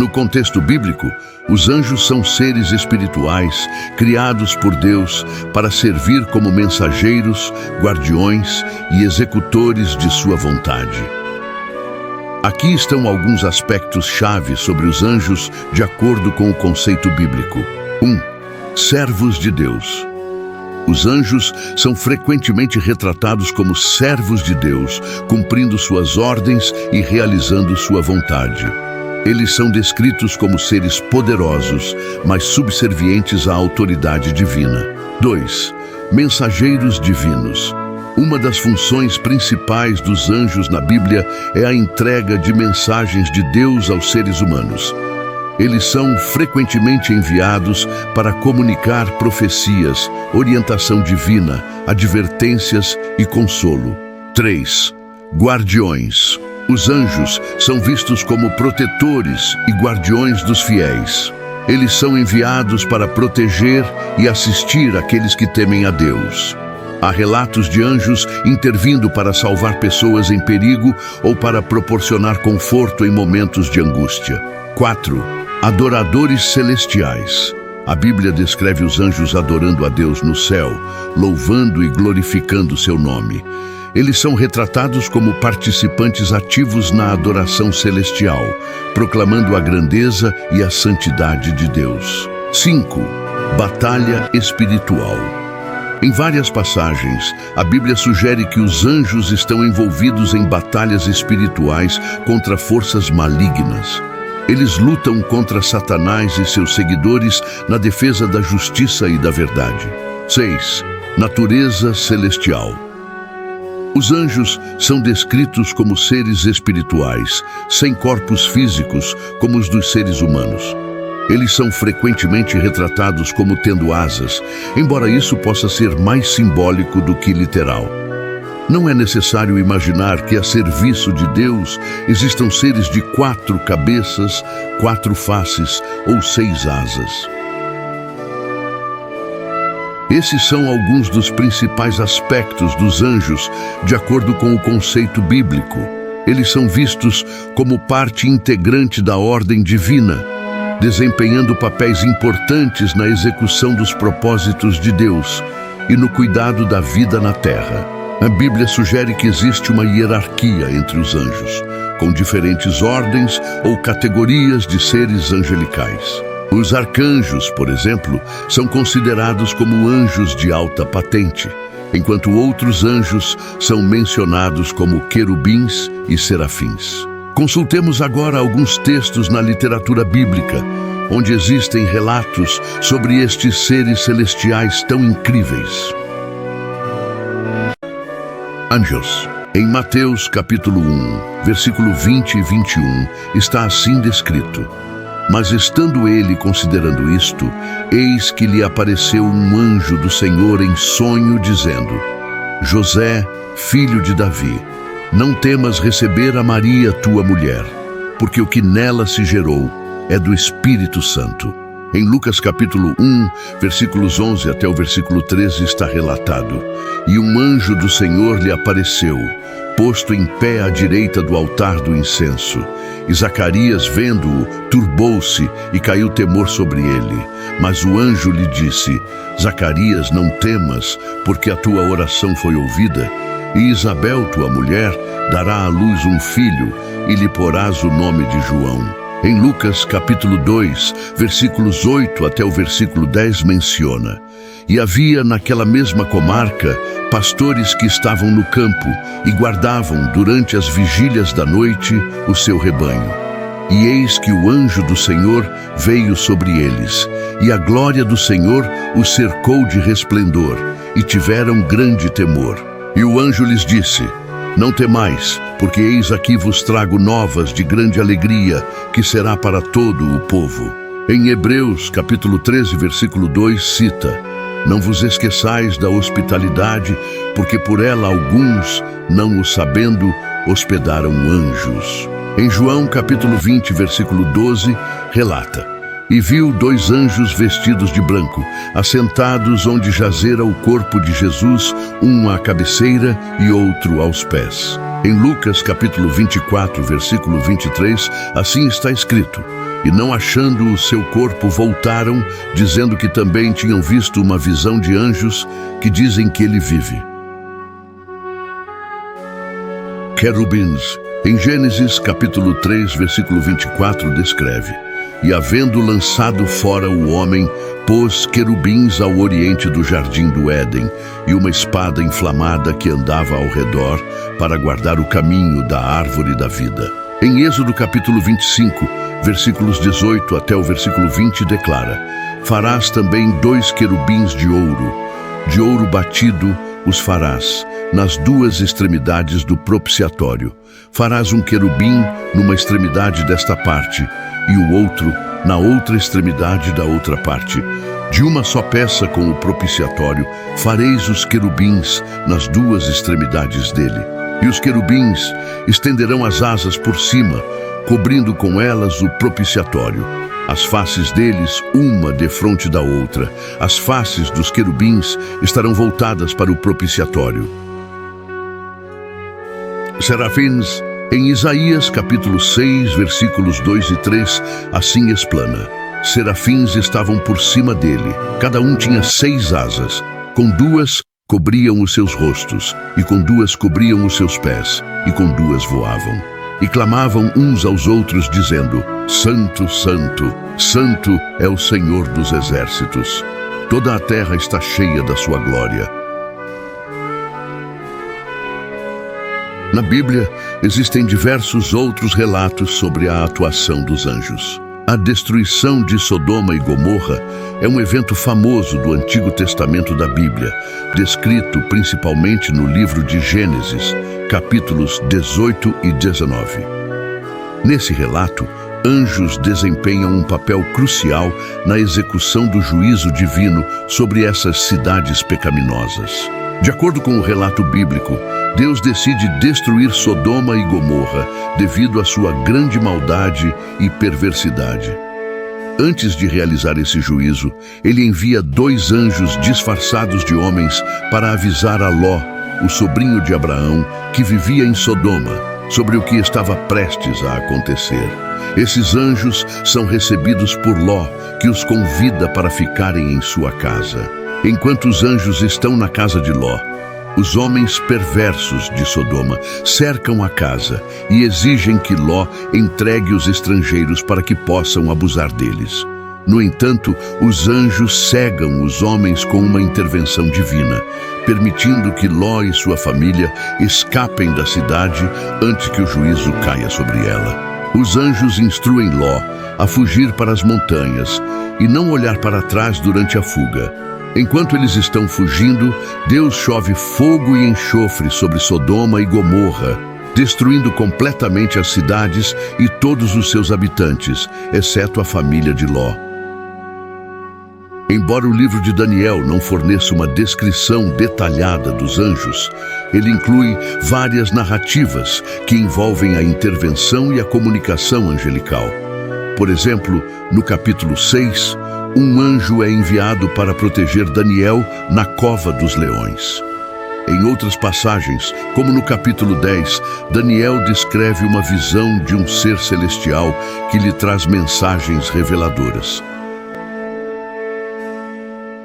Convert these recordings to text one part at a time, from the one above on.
No contexto bíblico, os anjos são seres espirituais criados por Deus para servir como mensageiros, guardiões e executores de sua vontade. Aqui estão alguns aspectos-chave sobre os anjos de acordo com o conceito bíblico. 1. Servos de Deus. Os anjos são frequentemente retratados como servos de Deus, cumprindo suas ordens e realizando sua vontade. Eles são descritos como seres poderosos, mas subservientes à autoridade divina. 2. Mensageiros divinos. Uma das funções principais dos anjos na Bíblia é a entrega de mensagens de Deus aos seres humanos. Eles são frequentemente enviados para comunicar profecias, orientação divina, advertências e consolo. 3. Guardiões. Os anjos são vistos como protetores e guardiões dos fiéis. Eles são enviados para proteger e assistir aqueles que temem a Deus. Há relatos de anjos intervindo para salvar pessoas em perigo ou para proporcionar conforto em momentos de angústia. 4. Adoradores celestiais. A Bíblia descreve os anjos adorando a Deus no céu, louvando e glorificando seu nome. Eles são retratados como participantes ativos na adoração celestial, proclamando a grandeza e a santidade de Deus. 5. Batalha espiritual. Em várias passagens, a Bíblia sugere que os anjos estão envolvidos em batalhas espirituais contra forças malignas. Eles lutam contra Satanás e seus seguidores na defesa da justiça e da verdade. 6. Natureza celestial. Os anjos são descritos como seres espirituais, sem corpos físicos como os dos seres humanos. Eles são frequentemente retratados como tendo asas, embora isso possa ser mais simbólico do que literal. Não é necessário imaginar que a serviço de Deus existam seres de 4 cabeças, 4 faces ou 6 asas. Esses são alguns dos principais aspectos dos anjos, de acordo com o conceito bíblico. Eles são vistos como parte integrante da ordem divina, desempenhando papéis importantes na execução dos propósitos de Deus e no cuidado da vida na terra. A Bíblia sugere que existe uma hierarquia entre os anjos, com diferentes ordens ou categorias de seres angelicais. Os arcanjos, por exemplo, são considerados como anjos de alta patente, enquanto outros anjos são mencionados como querubins e serafins. Consultemos agora alguns textos na literatura bíblica, onde existem relatos sobre estes seres celestiais tão incríveis. Anjos. Em Mateus capítulo 1, versículo 20 e 21, está assim descrito: Mas estando ele considerando isto, eis que lhe apareceu um anjo do Senhor em sonho, dizendo: José, filho de Davi, não temas receber a Maria, tua mulher, porque o que nela se gerou é do Espírito Santo. Em Lucas capítulo 1, versículos 11 até o versículo 13 está relatado: E um anjo do Senhor lhe apareceu, posto em pé à direita do altar do incenso. E Zacarias, vendo-o, turbou-se e caiu temor sobre ele. Mas o anjo lhe disse: Zacarias, não temas, porque a tua oração foi ouvida. E Isabel, tua mulher, dará à luz um filho, e lhe porás o nome de João. Em Lucas capítulo 2, versículos 8 até o versículo 10 menciona: E havia naquela mesma comarca pastores que estavam no campo e guardavam durante as vigílias da noite o seu rebanho. E eis que o anjo do Senhor veio sobre eles, e a glória do Senhor os cercou de resplendor, e tiveram grande temor. E o anjo lhes disse: Não temais, porque eis aqui vos trago novas de grande alegria, que será para todo o povo. Em Hebreus capítulo 13, versículo 2 cita: Não vos esqueçais da hospitalidade, porque por ela alguns, não o sabendo, hospedaram anjos. Em João capítulo 20, versículo 12, relata: E viu 2 anjos vestidos de branco, assentados onde jazera o corpo de Jesus, um à cabeceira e outro aos pés. Em Lucas capítulo 24, versículo 23, assim está escrito: e não achando o seu corpo voltaram, dizendo que também tinham visto uma visão de anjos que dizem que ele vive. Querubins. Em Gênesis capítulo 3, versículo 24, descreve: E havendo lançado fora o homem, pôs querubins ao oriente do jardim do Éden, e uma espada inflamada que andava ao redor, para guardar o caminho da árvore da vida. Em Êxodo capítulo 25, versículos 18 até o versículo 20, declara: Farás também 2 querubins de ouro batido os farás, nas 2 extremidades do propiciatório. Farás um querubim numa extremidade desta parte, e o outro na outra extremidade da outra parte. De uma só peça com o propiciatório, fareis os querubins nas 2 extremidades dele. E os querubins estenderão as asas por cima, cobrindo com elas o propiciatório. As faces deles, uma defronte da outra. As faces dos querubins estarão voltadas para o propiciatório. Serafins. Em Isaías capítulo 6, versículos 2 e 3, assim explana: Serafins estavam por cima dele, cada um tinha 6 asas, com 2 cobriam os seus rostos, e com 2 cobriam os seus pés, e com 2 voavam. E clamavam uns aos outros, dizendo: Santo, Santo, Santo é o Senhor dos exércitos. Toda a terra está cheia da sua glória. Na Bíblia, existem diversos outros relatos sobre a atuação dos anjos. A destruição de Sodoma e Gomorra é um evento famoso do Antigo Testamento da Bíblia, descrito principalmente no livro de Gênesis, capítulos 18 e 19. Nesse relato, anjos desempenham um papel crucial na execução do juízo divino sobre essas cidades pecaminosas. De acordo com o relato bíblico, Deus decide destruir Sodoma e Gomorra devido à sua grande maldade e perversidade. Antes de realizar esse juízo, ele envia 2 anjos disfarçados de homens para avisar a Ló, o sobrinho de Abraão, que vivia em Sodoma, sobre o que estava prestes a acontecer. Esses anjos são recebidos por Ló, que os convida para ficarem em sua casa. Enquanto os anjos estão na casa de Ló, os homens perversos de Sodoma cercam a casa e exigem que Ló entregue os estrangeiros para que possam abusar deles. No entanto, os anjos cegam os homens com uma intervenção divina, permitindo que Ló e sua família escapem da cidade antes que o juízo caia sobre ela. Os anjos instruem Ló a fugir para as montanhas e não olhar para trás durante a fuga. Enquanto eles estão fugindo, Deus chove fogo e enxofre sobre Sodoma e Gomorra, destruindo completamente as cidades e todos os seus habitantes, exceto a família de Ló. Embora o livro de Daniel não forneça uma descrição detalhada dos anjos, ele inclui várias narrativas que envolvem a intervenção e a comunicação angelical. Por exemplo, no capítulo 6, um anjo é enviado para proteger Daniel na cova dos leões. Em outras passagens, como no capítulo 10, Daniel descreve uma visão de um ser celestial que lhe traz mensagens reveladoras.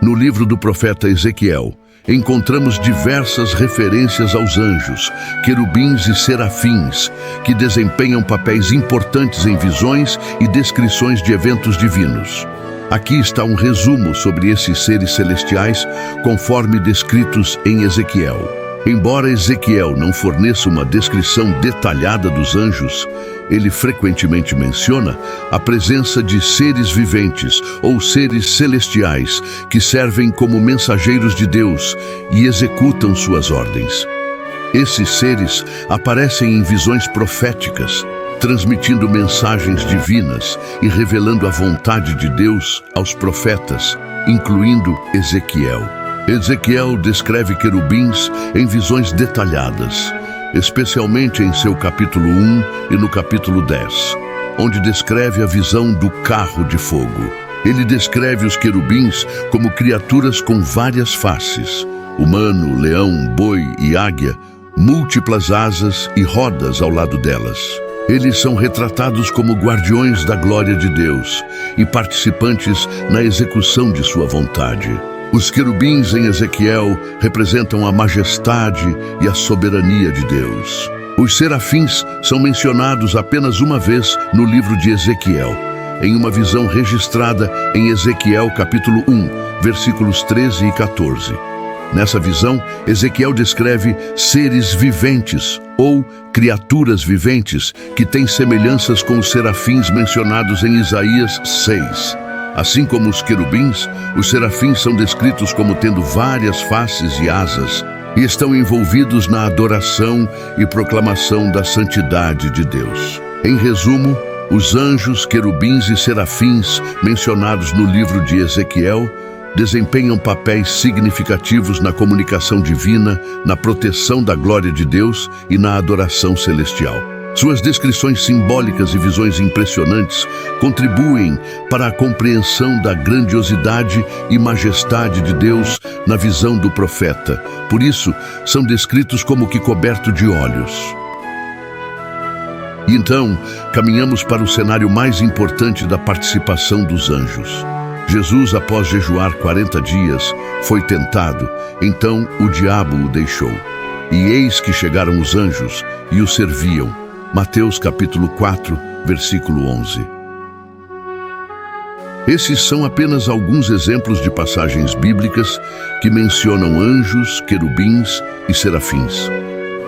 No livro do profeta Ezequiel, encontramos diversas referências aos anjos, querubins e serafins, que desempenham papéis importantes em visões e descrições de eventos divinos. Aqui está um resumo sobre esses seres celestiais, conforme descritos em Ezequiel. Embora Ezequiel não forneça uma descrição detalhada dos anjos, ele frequentemente menciona a presença de seres viventes ou seres celestiais que servem como mensageiros de Deus e executam suas ordens. Esses seres aparecem em visões proféticas, transmitindo mensagens divinas e revelando a vontade de Deus aos profetas, incluindo Ezequiel. Ezequiel descreve querubins em visões detalhadas, especialmente em seu capítulo 1 e no capítulo 10, onde descreve a visão do carro de fogo. Ele descreve os querubins como criaturas com várias faces, humano, leão, boi e águia, múltiplas asas e rodas ao lado delas. Eles são retratados como guardiões da glória de Deus e participantes na execução de sua vontade. Os querubins em Ezequiel representam a majestade e a soberania de Deus. Os serafins são mencionados apenas uma vez no livro de Ezequiel, em uma visão registrada em Ezequiel capítulo 1, versículos 13 e 14. Nessa visão, Ezequiel descreve seres viventes ou criaturas viventes que têm semelhanças com os serafins mencionados em Isaías 6. Assim como os querubins, os serafins são descritos como tendo várias faces e asas e estão envolvidos na adoração e proclamação da santidade de Deus. Em resumo, os anjos, querubins e serafins mencionados no livro de Ezequiel desempenham papéis significativos na comunicação divina, na proteção da glória de Deus e na adoração celestial. Suas descrições simbólicas e visões impressionantes contribuem para a compreensão da grandiosidade e majestade de Deus na visão do profeta. Por isso, são descritos como que coberto de olhos. E então, caminhamos para o cenário mais importante da participação dos anjos. Jesus, após jejuar 40 dias, foi tentado, então o diabo o deixou. E eis que chegaram os anjos e o serviam. Mateus capítulo 4, versículo 11. Esses são apenas alguns exemplos de passagens bíblicas que mencionam anjos, querubins e serafins.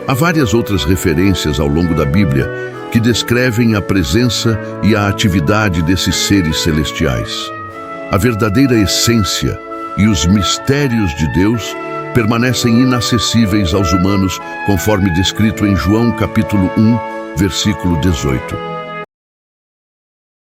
Há várias outras referências ao longo da Bíblia que descrevem a presença e a atividade desses seres celestiais. A verdadeira essência e os mistérios de Deus permanecem inacessíveis aos humanos, conforme descrito em João capítulo 1, versículo 18.